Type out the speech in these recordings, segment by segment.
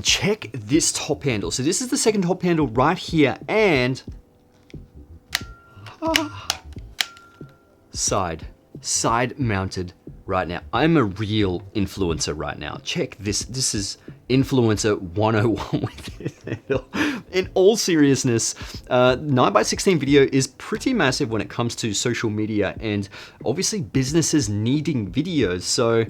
check this top handle. So this is the second top handle right here, and side mounted right now. I'm a real influencer right now. Check this. This is influencer 101 with this handle. In all seriousness, 9x16 video is pretty massive when it comes to social media and obviously businesses needing videos. So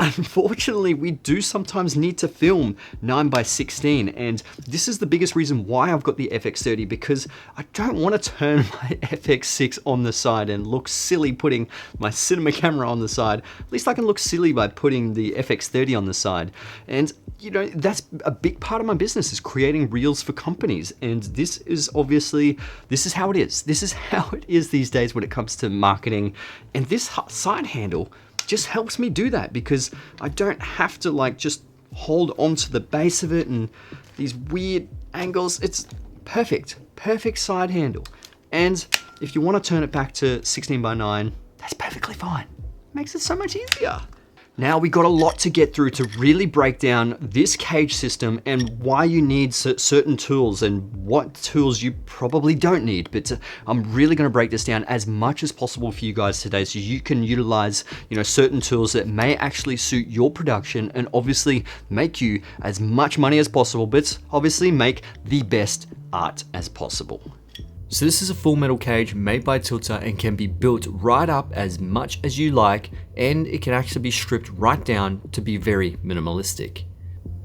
unfortunately, we do sometimes need to film 9x16, and this is the biggest reason why I've got the FX30, because I don't want to turn my FX6 on the side and look silly putting my cinema camera on the side. At least I can look silly by putting the FX30 on the side. And you know, that's a big part of my business, is creating reels for companies. And this is obviously, this is how it is. This is how it is these days when it comes to marketing. And this side handle just helps me do that, because I don't have to like just hold onto the base of it and these weird angles. It's perfect side handle. And if you want to turn it back to 16:9, that's perfectly fine. Makes it so much easier. Now we got a lot to get through to really break down this cage system and why you need certain tools and what tools you probably don't need. But I'm really going to break this down as much as possible for you guys today, so you can utilize, you know, certain tools that may actually suit your production and obviously make you as much money as possible, but obviously make the best art as possible. So this is a full metal cage made by Tilta and can be built right up as much as you like, and it can actually be stripped right down to be very minimalistic.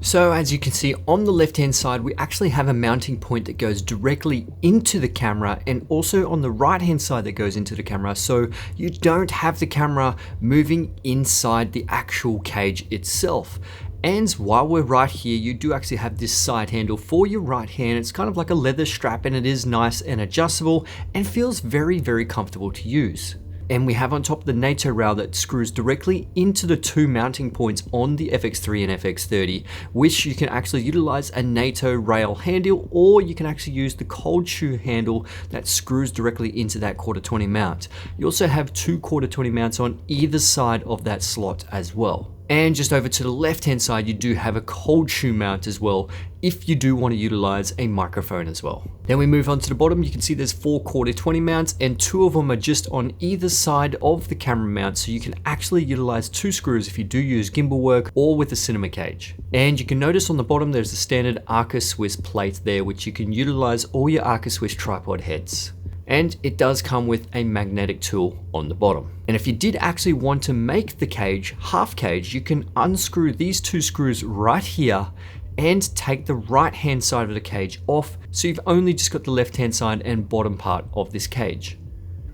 So as you can see on the left hand side, we actually have a mounting point that goes directly into the camera, and also on the right hand side that goes into the camera, so you don't have the camera moving inside the actual cage itself. And while we're right here, you do actually have this side handle for your right hand. It's kind of like a leather strap, and it is nice and adjustable and feels very, very comfortable to use. And we have on top the NATO rail that screws directly into the two mounting points on the FX3 and FX30, which you can actually utilize a NATO rail handle, or you can actually use the cold shoe handle that screws directly into that 1/4-20 mount. You also have two 1/4-20 mounts on either side of that slot as well. And just over to the left hand side, you do have a cold shoe mount as well, if you do want to utilize a microphone as well. Then we move on to the bottom. You can see there's 4 1/4-20 mounts, and 2 of them are just on either side of the camera mount, so you can actually utilize 2 screws if you do use gimbal work or with a cinema cage. And you can notice on the bottom there's a standard Arca Swiss plate there, which you can utilize all your Arca Swiss tripod heads. And it does come with a magnetic tool on the bottom. And if you did actually want to make the cage half cage, you can unscrew these 2 screws right here and take the right hand side of the cage off, so you've only just got the left hand side and bottom part of this cage.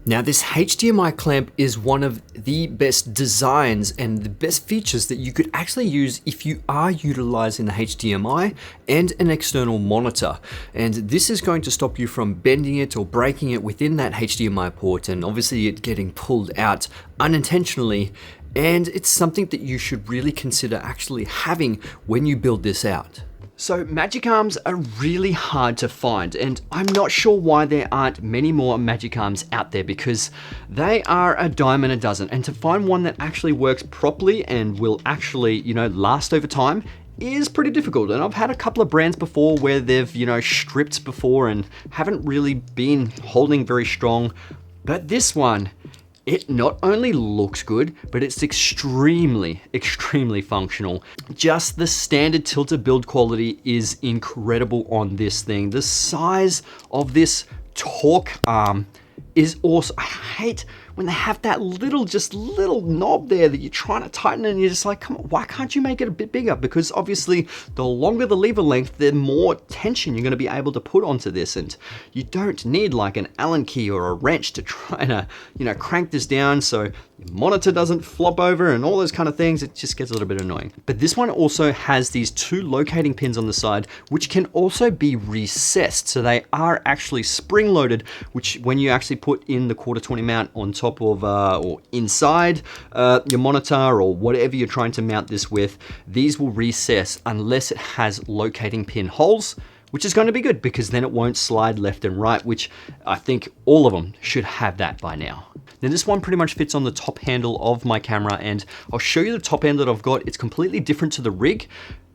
Now this HDMI clamp is one of the best designs and the best features that you could actually use if you are utilizing the HDMI and an external monitor. And this is going to stop you from bending it or breaking it within that HDMI port, and obviously it getting pulled out unintentionally. And it's something that you should really consider actually having when you build this out. So magic arms are really hard to find, and I'm not sure why there aren't many more magic arms out there, because they are a dime a dozen, and to find one that actually works properly and will actually, you know, last over time is pretty difficult. And I've had a couple of brands before where they've, you know, stripped before and haven't really been holding very strong, but this one, it not only looks good, but it's extremely functional. Just the standard Tilta build quality is incredible on this thing. The size of this torque arm is awesome. I hate when they have that little knob there that you're trying to tighten, and you're just like, come on, why can't you make it a bit bigger? Because obviously the longer the lever length, the more tension you're going to be able to put onto this, and you don't need like an Allen key or a wrench to try to, you know, crank this down so your monitor doesn't flop over and all those kind of things. It just gets a little bit annoying. But this one also has these 2 locating pins on the side, which can also be recessed. So they are actually spring loaded, which when you actually put in the 1/4-20 mount on top of or inside your monitor or whatever you're trying to mount this with, these will recess unless it has locating pin holes, which is going to be good because then it won't slide left and right, which I think all of them should have that by now. Now this one pretty much fits on the top handle of my camera, and I'll show you the top handle that I've got. It's completely different to the rig.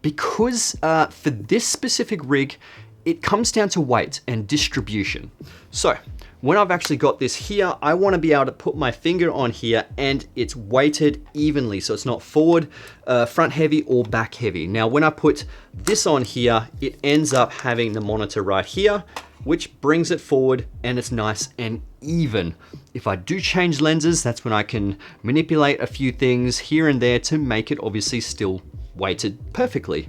because for this specific rig, it comes down to weight and distribution. So when I've actually got this here, I want to be able to put my finger on here and it's weighted evenly. So it's not forward, front heavy or back heavy. Now, when I put this on here, it ends up having the monitor right here, which brings it forward and it's nice and even. If I do change lenses, that's when I can manipulate a few things here and there to make it obviously still weighted perfectly.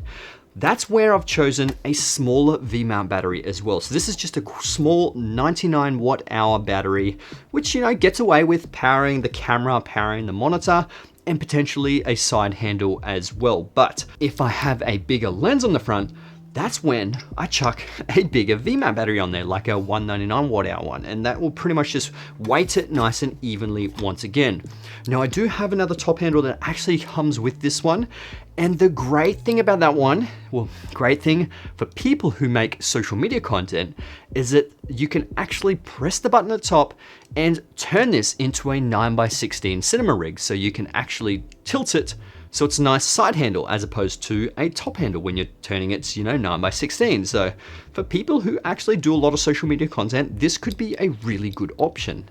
That's where I've chosen a smaller V-mount battery as well. So this is just a small 99 watt hour battery, which, you know, gets away with powering the camera, powering the monitor, and potentially a side handle as well. But if I have a bigger lens on the front, that's when I chuck a bigger V-mount battery on there, like a 199 watt hour one, and that will pretty much just weight it nice and evenly once again. Now, I do have another top handle that actually comes with this one, and the great thing about that one, well, great thing for people who make social media content, is that you can actually press the button at the top and turn this into a 9x16 cinema rig. So you can actually tilt it so it's a nice side handle as opposed to a top handle when you're turning it to, 9x16. So for people who actually do a lot of social media content, this could be a really good option.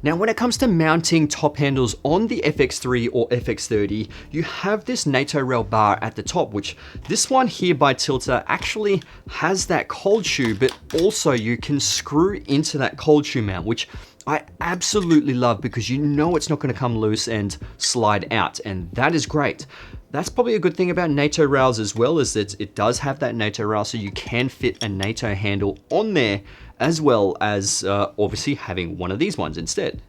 Now, when it comes to mounting top handles on the FX3 or FX30, you have this NATO rail bar at the top, which this one here by Tilta actually has that cold shoe, but also you can screw into that cold shoe mount, which I absolutely love because you know it's not going to come loose and slide out, and that is great. That's probably a good thing about NATO rails as well, is that it does have that NATO rail, so you can fit a NATO handle on there, as well as obviously having one of these ones instead.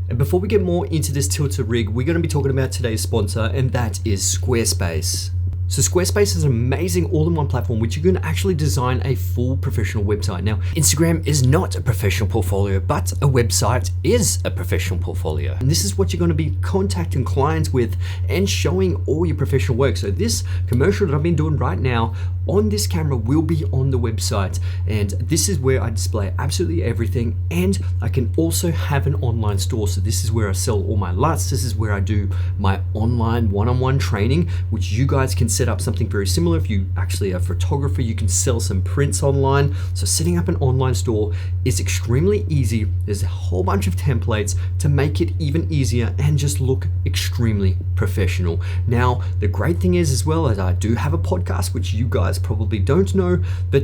And before we get more into this Tilta rig, we're going to be talking about today's sponsor, and that is Squarespace. So Squarespace is an amazing all-in-one platform which you can actually design a full professional website. Now, Instagram is not a professional portfolio, but a website is a professional portfolio. And this is what you're going to be contacting clients with and showing all your professional work. So this commercial that I've been doing right now on this camera will be on the website. And this is where I display absolutely everything. And I can also have an online store. So this is where I sell all my LUTs. This is where I do my online one-on-one training, which you guys can set up something very similar. If you actually are a photographer, you can sell some prints online. So setting up an online store is extremely easy. There's a whole bunch of templates to make it even easier and just look extremely professional. Now, the great thing is as well, as I do have a podcast, which you guys probably don't know, but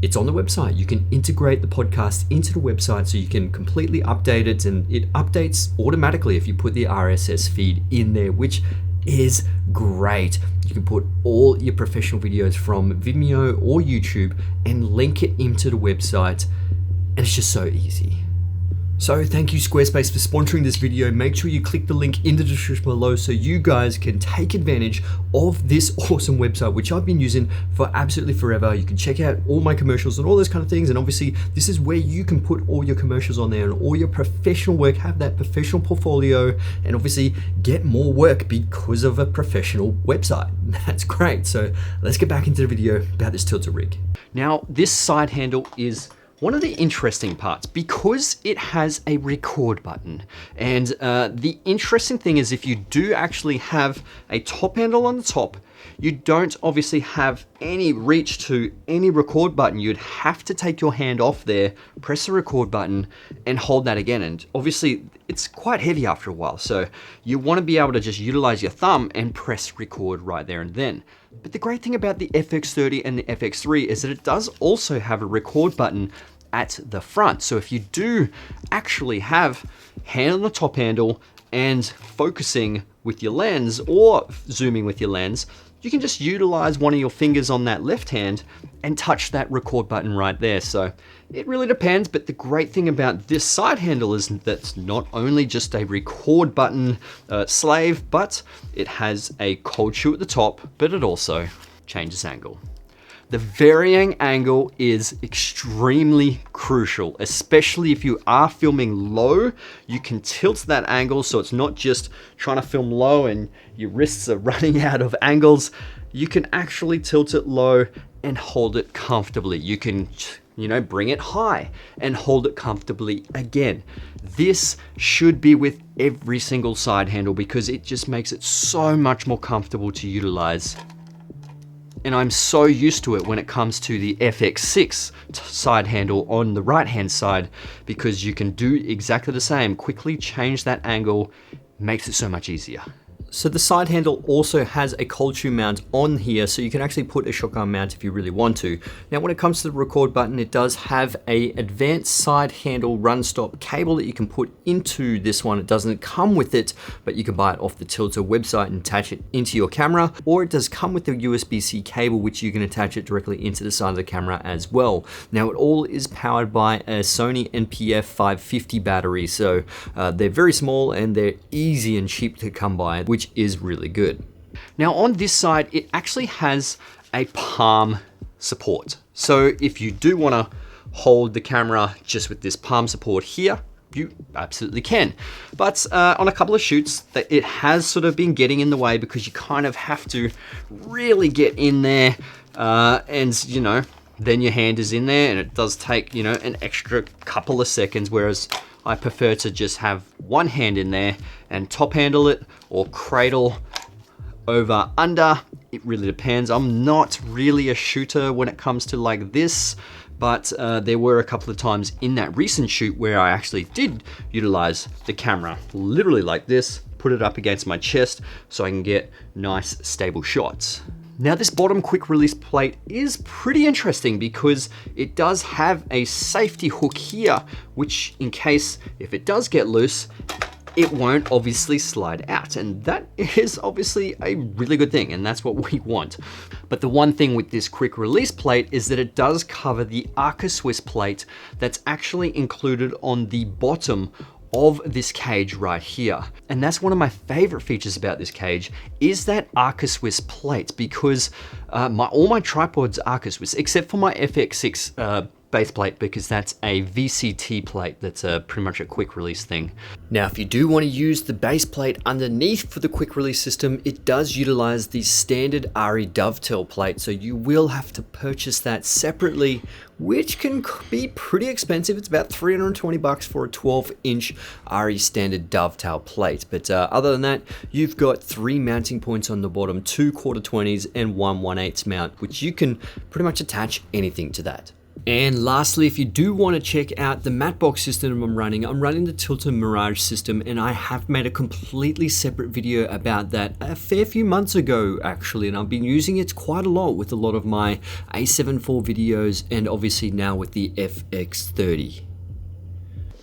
it's on the website. You can integrate the podcast into the website so you can completely update it, and it updates automatically if you put the RSS feed in there, which is great. You can put all your professional videos from Vimeo or YouTube and link it into the website, and it's just so easy. So thank you Squarespace for sponsoring this video. Make sure you click the link in the description below so you guys can take advantage of this awesome website, which I've been using for absolutely forever. You can check out all my commercials and all those kind of things. And obviously this is where you can put all your commercials on there and all your professional work, have that professional portfolio, and obviously get more work because of a professional website. That's great. So let's get back into the video about this Tilta rig. Now, this side handle is one of the interesting parts because it has a record button. And the interesting thing is if you do actually have a top handle on the top, you don't obviously have any reach to any record button. You'd have to take your hand off there, press the record button, and hold that again. And obviously it's quite heavy after a while. So you want to be able to just utilize your thumb and press record right there and then. But the great thing about the FX30 and the FX3 is that it does also have a record button at the front. So if you do actually have hand on the top handle and focusing with your lens or zooming with your lens, you can just utilize one of your fingers on that left hand and touch that record button right there. So it really depends, but the great thing about this side handle is that it's not only just a record button slave, but it has a cold shoe at the top, but it also changes angle. The varying angle is extremely crucial, especially if you are filming low. You can tilt that angle so it's not just trying to film low and your wrists are running out of angles. You can actually tilt it low and hold it comfortably. You can, bring it high and hold it comfortably again. This should be with every single side handle because it just makes it so much more comfortable to utilize. And I'm so used to it when it comes to the FX6 side handle on the right hand side, because you can do exactly the same, quickly change that angle, makes it so much easier. So the side handle also has a cold shoe mount on here, so you can actually put a shotgun mount if you really want to. Now when it comes to the record button, it does have a advanced side handle run stop cable that you can put into this one. It doesn't come with it, but you can buy it off the Tilta website and attach it into your camera, or it does come with a USB-C cable, which you can attach it directly into the side of the camera as well. Now it all is powered by a Sony FX550 battery, so they're very small and they're easy and cheap to come by, which is really good. Now on this side, it actually has a palm support. So if you do want to hold the camera just with this palm support here, you absolutely can. But on a couple of shoots, it has sort of been getting in the way, because you kind of have to really get in there, and you know, then your hand is in there, and it does take, you know, an extra couple of seconds, whereas I prefer to just have one hand in there and top handle it, or cradle over under. It really depends. I'm not really a shooter when it comes to like this, but there were a couple of times in that recent shoot where I actually did utilize the camera literally like this, put it up against my chest so I can get nice stable shots. Now this bottom quick release plate is pretty interesting, because it does have a safety hook here, which in case if it does get loose, it won't obviously slide out. And that is obviously a really good thing, and that's what we want. But the one thing with this quick release plate is that it does cover the Arca Swiss plate that's actually included on the bottom of this cage right here. And that's one of my favorite features about this cage, is that Arca Swiss plate, because all my tripods are Arca Swiss, except for my FX6 base plate, because that's a VCT plate. That's pretty much a quick release thing. Now, if you do want to use the base plate underneath for the quick release system, it does utilize the standard RE dovetail plate. So you will have to purchase that separately, which can be pretty expensive. It's about 320 bucks for a 12-inch RE standard dovetail plate. But other than that, you've got 3 mounting points on the bottom, 2 1/4-20s and 1 1/8 mount, which you can pretty much attach anything to that. And lastly, if you do want to check out the matte box system I'm running the Tilta Mirage system, and I have made a completely separate video about that a fair few months ago actually, and I've been using it quite a lot with a lot of my A7 IV videos, and obviously now with the FX30.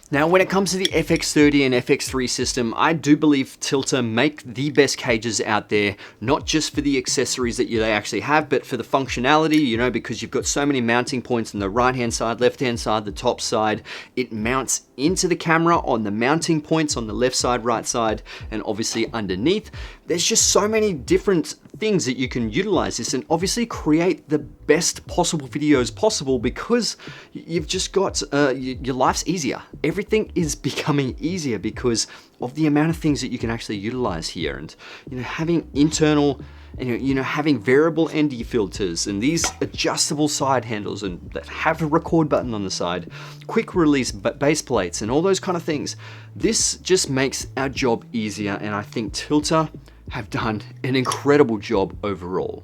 Now, when it comes to the FX30 and FX3 system, I do believe Tilta make the best cages out there, not just for the accessories that they actually have, but for the functionality, you know, because you've got so many mounting points on the right-hand side, left-hand side, the top side. It mounts into the camera on the mounting points on the left side, right side, and obviously underneath. There's just so many different things that you can utilize this and obviously create the best possible videos possible, because you've just got your life's easier. Everything is becoming easier because of the amount of things that you can actually utilize here, and you know, having internal and you know, having variable ND filters and these adjustable side handles and that have a record button on the side, quick release base plates and all those kind of things. This just makes our job easier, and I think Tilta have done an incredible job overall.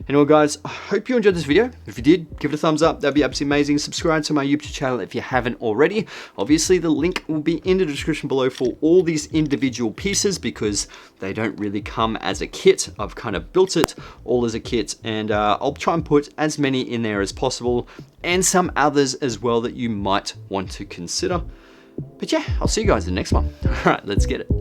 Anyway guys, I hope you enjoyed this video. If you did, give it a thumbs up, that'd be absolutely amazing. Subscribe to my YouTube channel if you haven't already. Obviously the link will be in the description below for all these individual pieces, because they don't really come as a kit. I've kind of built it all as a kit, and I'll try and put as many in there as possible, and some others as well that you might want to consider. But yeah, I'll see you guys in the next one. All right, let's get it.